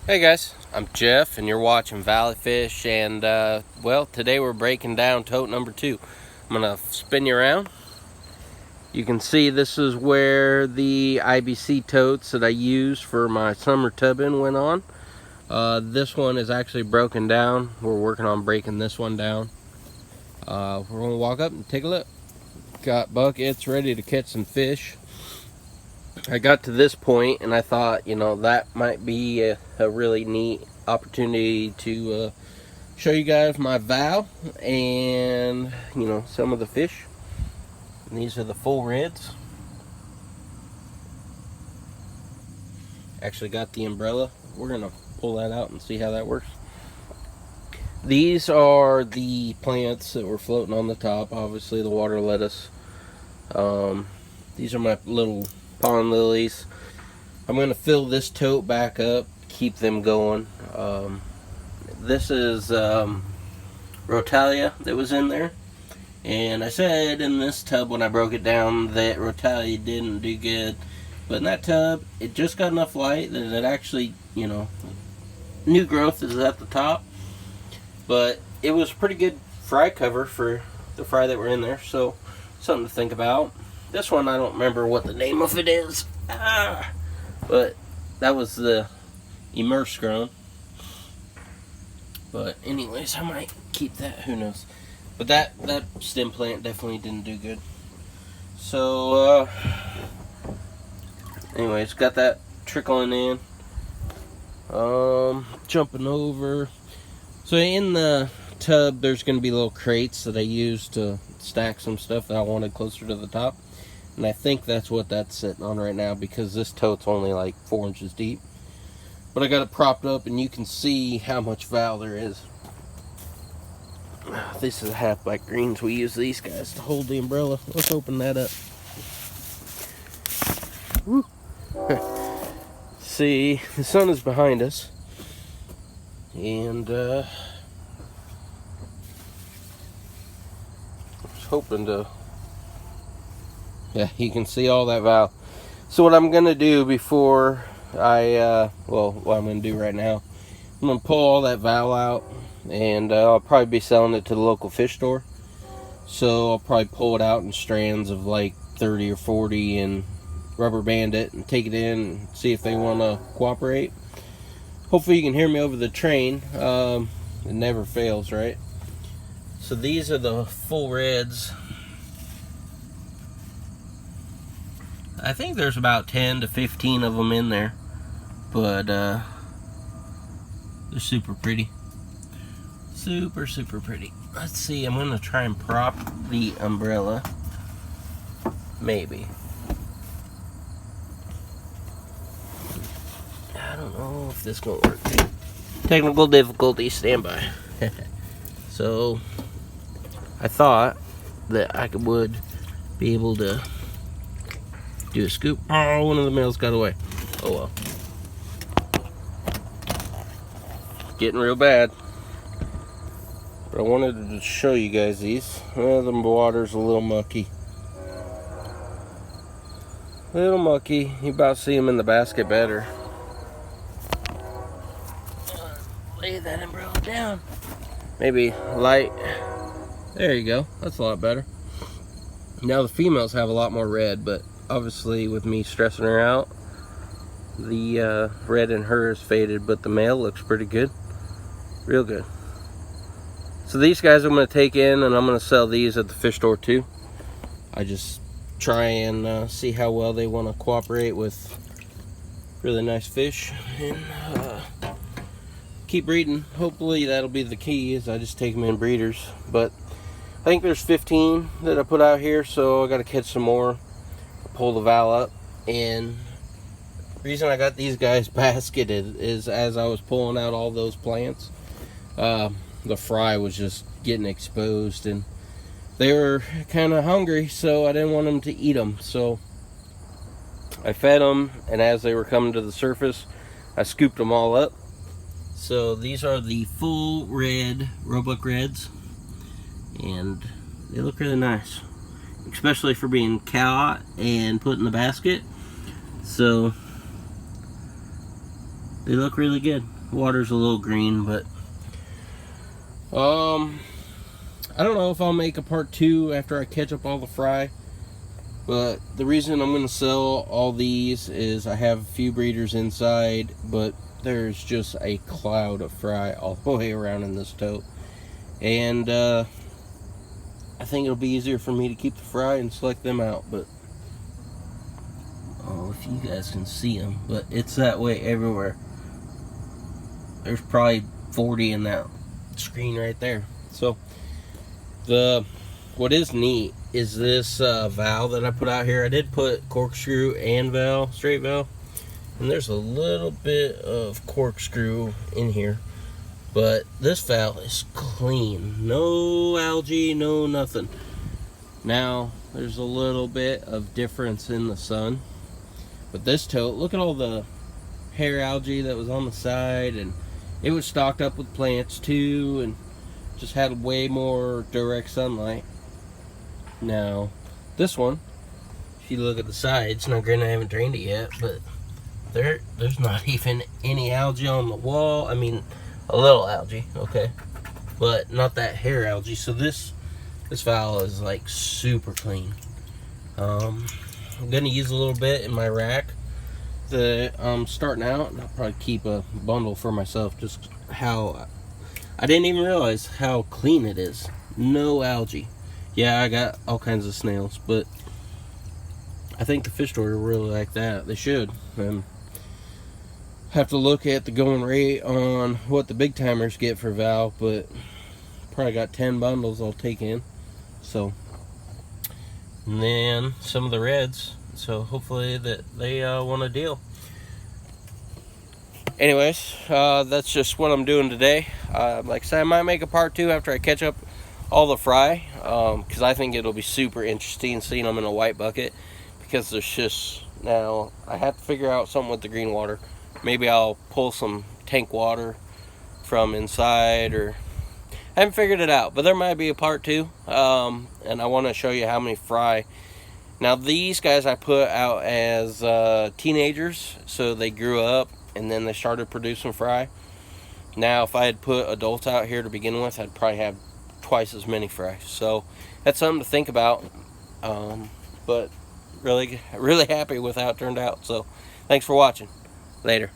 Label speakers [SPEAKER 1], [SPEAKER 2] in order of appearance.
[SPEAKER 1] Hey guys, I'm Jeff and you're watching Valley Fish, and well, today we're breaking down tote number 2. I'm gonna spin you around. You can see this is where the IBC totes that I used for my summer tubbing went on. This one is actually broken down. We're working on breaking this one down. We're gonna walk up and take a look. Got buckets ready to catch some fish. I got to this point and I thought, that might be a really neat opportunity to show you guys my vow and, some of the fish. And these are the full reds. Actually got the umbrella. We're going to pull that out and see how that works. These are the plants that were floating on the top. Obviously the water lettuce. These are my little pond lilies. I'm going to fill this tote back up, keep them going. This is Rotalia that was in there. And I said in this tub when I broke it down that Rotalia didn't do good. But in that tub, it just got enough light that it actually, new growth is at the top. But it was pretty good fry cover for the fry that were in there. So, something to think about. This one, I don't remember what the name of it is. But that was the immerse grown. But anyways, I might keep that, who knows. But that stem plant definitely didn't do good. So, anyways, got that trickling in. Jumping over. So in the tub, there's going to be little crates that I use to stack some stuff that I wanted closer to the top. And I think that's what that's sitting on right now, because this tote's only like 4 inches deep. But I got it propped up and you can see how much val there is. This is a half black greens. We use these guys to hold the umbrella. Let's open that up. Woo. See, the sun is behind us. And I was hoping to... Yeah, you can see all that val. So what I'm going to do before I, what I'm going to do right now, I'm going to pull all that val out, and I'll probably be selling it to the local fish store. So I'll probably pull it out in strands of like 30 or 40 and rubber band it and take it in and see if they want to cooperate. Hopefully you can hear me over the train. It never fails, right? So these are the full reds. I think there's about 10 to 15 of them in there, but they're super pretty. Super pretty. Let's see, I'm gonna try and prop the umbrella. Maybe. I don't know if this is gonna work. Technical difficulty, stand by. So, I thought that I would be able to do a scoop. Oh, one of the males got away. Oh well. Getting real bad. But I wanted to show you guys these. Well, the water's a little mucky. Little mucky. You about see them in the basket better. Lay that umbrella down. Maybe light. There you go. That's a lot better. Now the females have a lot more red, but obviously with me stressing her out, the red in her is faded, but the male looks pretty good. Real good. So these guys I'm going to take in, and I'm going to sell these at the fish store too. I just try and see how well they want to cooperate with really nice fish, and keep breeding. Hopefully that'll be the key, is I just take them in breeders. But I think there's 15 that I put out here, so I got to catch some more. Pull the val up. And the reason I got these guys basketed is as I was pulling out all those plants, the fry was just getting exposed, and they were kind of hungry, so I didn't want them to eat them. So I fed them, and as they were coming to the surface, I scooped them all up. So these are the full red Roebuck reds, and they look really nice, especially for being caught and put in the basket. So They look really good. Water's a little green, but I don't know if I'll make a part 2 after I catch up all the fry. But the reason I'm going to sell all these is I have a few breeders inside, but there's just a cloud of fry all the way around in this tote. And I think it'll be easier for me to keep the fry and select them out. But oh, if you guys can see them, but it's that way everywhere. There's probably 40 in that screen right there. So what is neat is this valve that I put out here. I did put corkscrew and valve, straight valve, and there's a little bit of corkscrew in here, but this valve is clean, no algae, no nothing. Now there's a little bit of difference in the sun, but this tote, look at all the hair algae that was on the side, and it was stocked up with plants too, and just had way more direct sunlight. Now this one, if you look at the sides, now granted I haven't drained it yet, but there's not even any algae on the wall. I mean, a little algae, okay, but not that hair algae. So this valve is like super clean. I'm gonna use a little bit in my rack that I'm starting out, and I'll probably keep a bundle for myself. Just how I didn't even realize how clean it is. No algae. Yeah, I got all kinds of snails, but I think the fish store will really like that. They should. Have to look at the going rate on what the big timers get for valve, but probably got 10 bundles I'll take in. So, and then some of the reds. So hopefully that they want a deal. Anyways, that's just what I'm doing today. Like I said, I might make a part 2 after I catch up all the fry, because I think it'll be super interesting seeing them in a white bucket, because there's just, now I have to figure out something with the green water. Maybe I'll pull some tank water from inside, or I haven't figured it out, but there might be a part 2, and I want to show you how many fry. Now these guys I put out as teenagers, so they grew up and then they started producing fry. Now if I had put adults out here to begin with, I'd probably have twice as many fry. So that's something to think about. But really happy with how it turned out. So thanks for watching. Later.